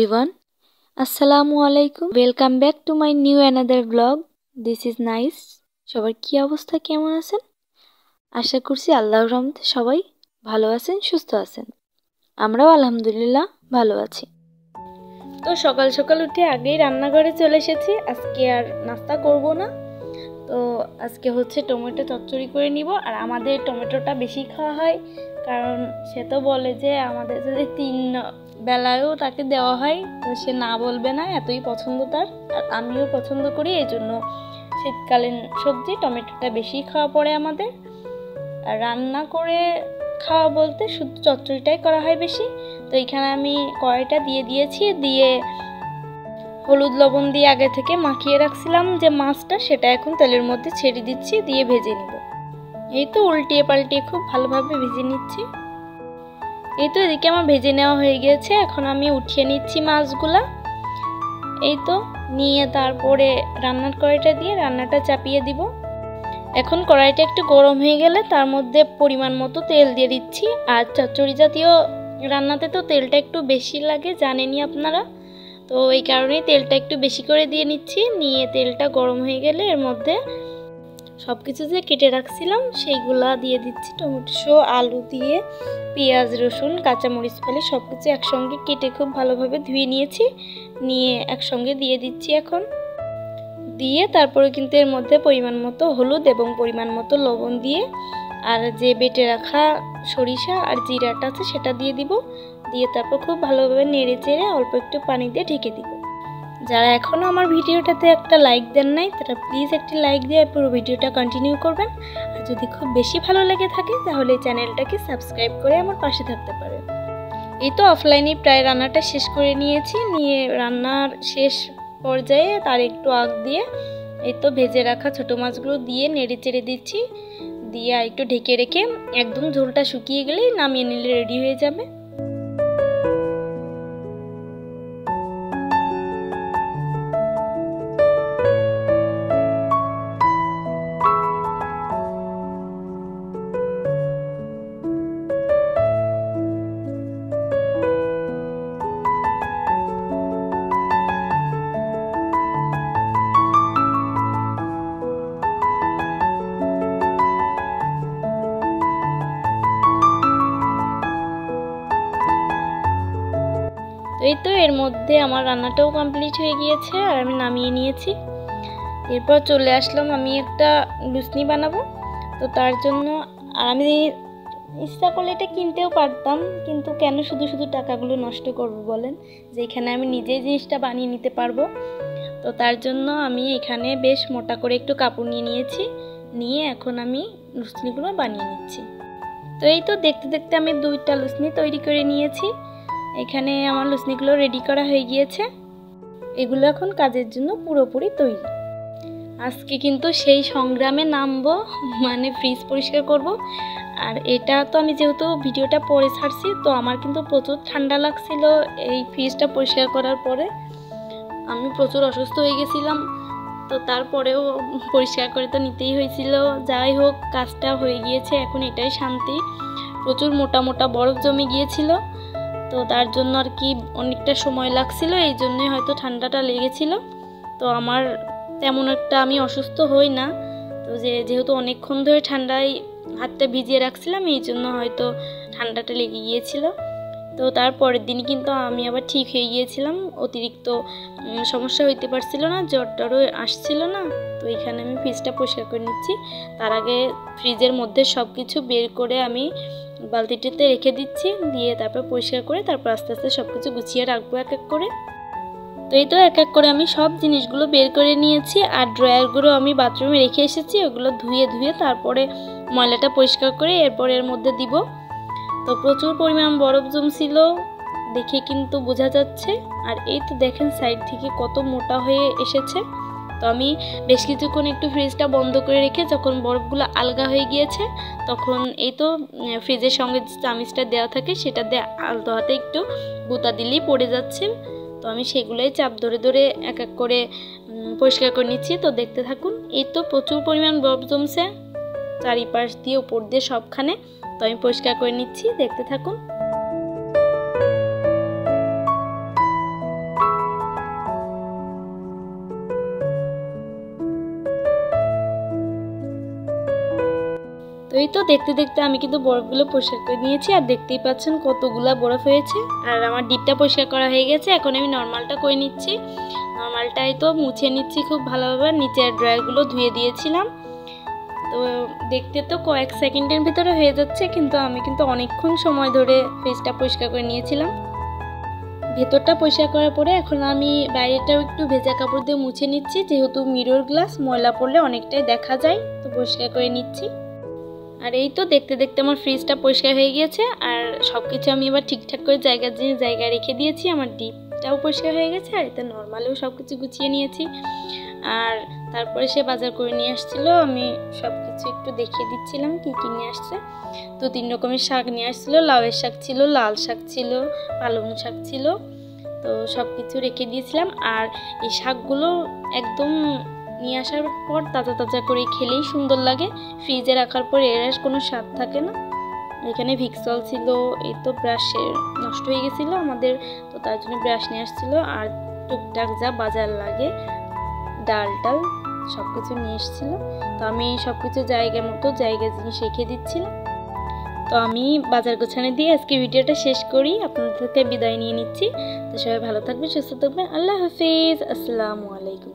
everyone, Assalamualaikum. Welcome back to my new another vlog. This is nice. সবার কি অবস্থা, কেমন আছেন? আশা করছি আল্লাহর রহমতে সবাই ভালো আছেন, সুস্থ আছেন। আমরাও আলহামদুলিল্লাহ ভালো আছি। তো সকাল সকাল উঠে আগেই রান্নাঘরে চলে এসেছি। আজকে আর নাস্তা করব না, তো আজকে হচ্ছে টমেটো চচ্চড়ি করে নিব। আর আমাদের টমেটোটা বেশি খাওয়া হয়, কারণ সে তো বলে যে আমাদের যদি 3 বেলায়ও তাকে দেওয়া হয় তো সে না বলবে না, এতই পছন্দ তার। আর আমিও পছন্দ করি, এই জন্য শীতকালীন সবজি টমেটোটা বেশি খাওয়া পড়ে আমাদের। আর রান্না করে খাওয়া বলতে শুধু চচ্চড়িটাই করা হয় বেশি। তো এখানে আমি কড়াইটা দিয়ে দিয়েছি, দিয়ে হলুদ লবণ দিয়ে আগে থেকে মাখিয়ে রাখছিলাম যে মাছটা, সেটা এখন তেলের মধ্যে ছেড়ে দিচ্ছি, দিয়ে ভেজে নিব। এই তো উল্টিয়ে পাল্টিয়ে খুব ভালোভাবে ভেজে নিচ্ছি। এই তো এদিকে আমার ভেজে নেওয়া হয়ে গেছে, এখন আমি উঠিয়ে নিচ্ছি মাছগুলা। এই তো নিয়ে তারপরে রান্নার কড়াইটা দিয়ে রান্নাটা চাপিয়ে দিব। এখন কড়াইটা একটু গরম হয়ে গেলে তার মধ্যে পরিমাণ মতো তেল দিয়ে দিচ্ছি। আর চচ্চড়ি জাতীয় রান্নাতে তো তেলটা একটু বেশি লাগে, জানেনই আপনারা। তো এই কারণেই তেলটা একটু বেশি করে দিয়ে নিচ্ছি। নিয়ে তেলটা গরম হয়ে গেলে এর মধ্যে সব কিছু যে কেটে রাখছিলাম সেইগুলা দিয়ে দিচ্ছি। টমেটো, আলু দিয়ে পেঁয়াজ, রসুন, কাঁচামরিচ ফেলে সব কিছু একসঙ্গে কেটে খুব ভালোভাবে ধুয়ে নিয়েছি, নিয়ে একসঙ্গে দিয়ে দিচ্ছি। এখন দিয়ে তারপরে কিন্তু এর মধ্যে পরিমাণ মতো হলুদ এবং পরিমাণ মতো লবণ দিয়ে আর যে বেটে রাখা সরিষা আর জিরাটা আছে সেটা দিয়ে দিব। দিয়ে তারপর খুব ভালোভাবে নেড়ে চেড়ে অল্প একটু পানি দিয়ে ঢেকে দিব। যারা এখনও আমার ভিডিওটাতে একটা লাইক দেন নাই তারা প্লিজ একটি লাইক দিয়ে পুরো ভিডিওটা কন্টিনিউ করবেন। আর যদি খুব বেশি ভালো লেগে থাকে তাহলে চ্যানেলটাকে সাবস্ক্রাইব করে আমার পাশে থাকতে পারেন। এই তো অফলাইনে প্রায় রান্নাটা শেষ করে নিয়েছি। নিয়ে রান্নার শেষ পর্যায়ে তার একটু আগ দিয়ে এই তো ভেজে রাখা ছোটো মাছগুলো দিয়ে নেড়ে চেড়ে দিচ্ছি। দিয়ে আর একটু ঢেকে রেখে একদম ঝোলটা শুকিয়ে গেলেই নামিয়ে নিলে রেডি হয়ে যাবে। এই তো এর মধ্যে আমার রান্নাটাও কমপ্লিট হয়ে গিয়েছে আর আমি নামিয়ে নিয়েছি। এরপর চলে আসলাম আমি একটা লুচনি বানাবো। তো তার জন্য আমি ইচ্ছা করলে এটা কিনতেও পারতাম, কিন্তু কেন শুধু শুধু টাকাগুলো নষ্ট করবো বলেন, যে এখানে আমি নিজেই জিনিসটা বানিয়ে নিতে পারবো। তো তার জন্য আমি এখানে বেশ মোটা করে একটু কাপড় নিয়ে নিয়েছি, নিয়ে এখন আমি লুচনিগুলো বানিয়ে নিচ্ছি। তো এই তো দেখতে দেখতে আমি 2টা লুচনি তৈরি করে নিয়েছি। এখানে আমার লুচনিগুলো রেডি করা হয়ে গিয়েছে। এগুলো এখন কাজের জন্য পুরোপুরি তৈরি। আজকে কিন্তু সেই সংগ্রামে নামবো, মানে ফ্রিজ পরিষ্কার করব। আর এটা তো আমি যেহেতু ভিডিওটা পরে ছাড়ছি, তো আমার কিন্তু প্রচুর ঠান্ডা লাগছিল এই ফ্রিজটা পরিষ্কার করার পরে। আমি প্রচুর অসুস্থ হয়ে গেছিলাম, তো তারপরেও পরিষ্কার করে তো নিতেই হয়েছিল। যাই হোক, কাজটা হয়ে গিয়েছে, এখন এটাই শান্তি। প্রচুর মোটা মোটা বরফ জমে গিয়েছিল, তো তার জন্য আর কি অনেকটা সময় লাগছিল, এই জন্যই হয়তো ঠান্ডাটা লেগেছিল। তো আমার তেমন একটা আমি অসুস্থ হই না, তো যেহেতু অনেকক্ষণ ধরে ঠান্ডায় হাতটা ভিজিয়ে রাখছিলাম এই জন্য হয়তো ঠান্ডাটা লেগে গিয়েছিল। তো তারপরের দিন কিন্তু আমি আবার ঠিক হয়ে গিয়েছিলাম, অতিরিক্ত সমস্যা হইতে পারছিল না, জ্বরটারও আসছিল না। তো এখানে আমি ফ্রিজটা পরিষ্কার করে নিচ্ছি। তার আগে ফ্রিজের মধ্যে সব কিছু বের করে আমি বালতিটিতে রেখে দিচ্ছি, দিয়ে তারপর পরিষ্কার করে তারপর আস্তে আস্তে সব কিছু গুছিয়ে রাখবো এক এক করে। তো এই তো এক এক করে আমি সব জিনিসগুলো বের করে নিয়েছি। আর ড্রয়ারগুলো আমি বাথরুমে রেখে এসেছি, ওগুলো ধুয়ে তারপরে ময়লাটা পরিষ্কার করে এরপর এর মধ্যে দিব। তো প্রচুর পরিমাণ বরফ জমছিল, দেখে কিন্তু বোঝা যাচ্ছে। আর এই তো দেখেন সাইড থেকে কত মোটা হয়ে এসেছে। তো আমি বেশ কিছুক্ষণ একটু ফ্রিজটা বন্ধ করে রেখে যখন বরফগুলো আলগা হয়ে গিয়েছে, তখন এই তো ফ্রিজের সঙ্গে যে চামিচটা দেওয়া থাকে সেটা দিয়ে আলতো হাতে একটু গুঁতা দিলেই পড়ে যাচ্ছে। তো আমি সেগুলোই চাপ ধরে ধরে এক এক করে পরিষ্কার করে নিচ্ছি। তো দেখতে থাকুন। এই তো প্রচুর পরিমাণ বরফ জমছে চারিপাশ দিয়ে, উপর দিয়ে, সবখানে। তো আমি পরিষ্কার করে নিচ্ছি, দেখতে থাকুন। এই তো দেখতে দেখতে আমি কিন্তু বরফগুলো পরিষ্কার করে নিয়েছি, আর দেখতেই পাচ্ছেন কতগুলা বরফ হয়েছে। আর আমার ডিপটা পরিষ্কার করা হয়ে গেছে, এখন আমি নর্মালটা করে নিচ্ছি। নর্মালটাই তো মুছে নিচ্ছি খুব ভালোভাবে, নিচের ড্রয়ারগুলো ধুয়ে দিয়েছিলাম। তো দেখতে তো কয়েক সেকেন্ডের ভিতরে হয়ে যাচ্ছে, কিন্তু আমি কিন্তু অনেকক্ষণ সময় ধরে ফেসটা পরিষ্কার করে নিয়েছিলাম। ভেতরটা পরিষ্কার করার পরে এখন আমি বাইরেটাও একটু ভেজা কাপড় দিয়ে মুছে নিচ্ছি, যেহেতু মিরর গ্লাস ময়লা পড়লে অনেকটাই দেখা যায়, তো পরিষ্কার করে নিচ্ছি। আর এই তো দেখতে দেখতে আমার ফ্রিজটা পরিষ্কার হয়ে গিয়েছে, আর সব কিছু আমি এবার ঠিকঠাক করে জায়গায় রেখে দিয়েছি। আমার ডিপটাও পরিষ্কার হয়ে গেছে, আর এতে নর্মালেও সব কিছু গুছিয়ে নিয়েছি। আর তারপরে সে বাজার করে নিয়ে আসছিলো, আমি সব কিছু একটু দেখিয়ে দিচ্ছিলাম কী কী নিয়ে আসছে। 2-3 রকমের শাক নিয়ে আসছিলো, লাউয়ের শাক ছিল, লাল শাক ছিল, পালং শাক ছিল, তো সব কিছু রেখে দিয়েছিলাম। আর এই শাকগুলো একদম নিয়ে আসার পর তাজা তাজা করে খেলেই সুন্দর লাগে, ফ্রিজে রাখার পর এর আর কোনো স্বাদ থাকে না। এখানে ভিক্সল ছিল, এই তো ব্রাশের নষ্ট হয়ে গেছিলো আমাদের, তো তার জন্য ব্রাশ নিয়ে আসছিলো। আর টুকটাক যা বাজার লাগে ডাল সব কিছু নিয়ে এসেছিলো, তো আমি সব কিছু জায়গা জিনিস রেখে দিচ্ছিলাম। তো আমি বাজার গোছানো দিয়ে আজকে ভিডিওটা শেষ করি, আপনাদের থেকে বিদায় নিয়ে নিচ্ছি। তো সবাই ভালো থাকবেন, সুস্থ থাকবেন, আল্লাহ হাফিজ, আসসালামু আলাইকুম।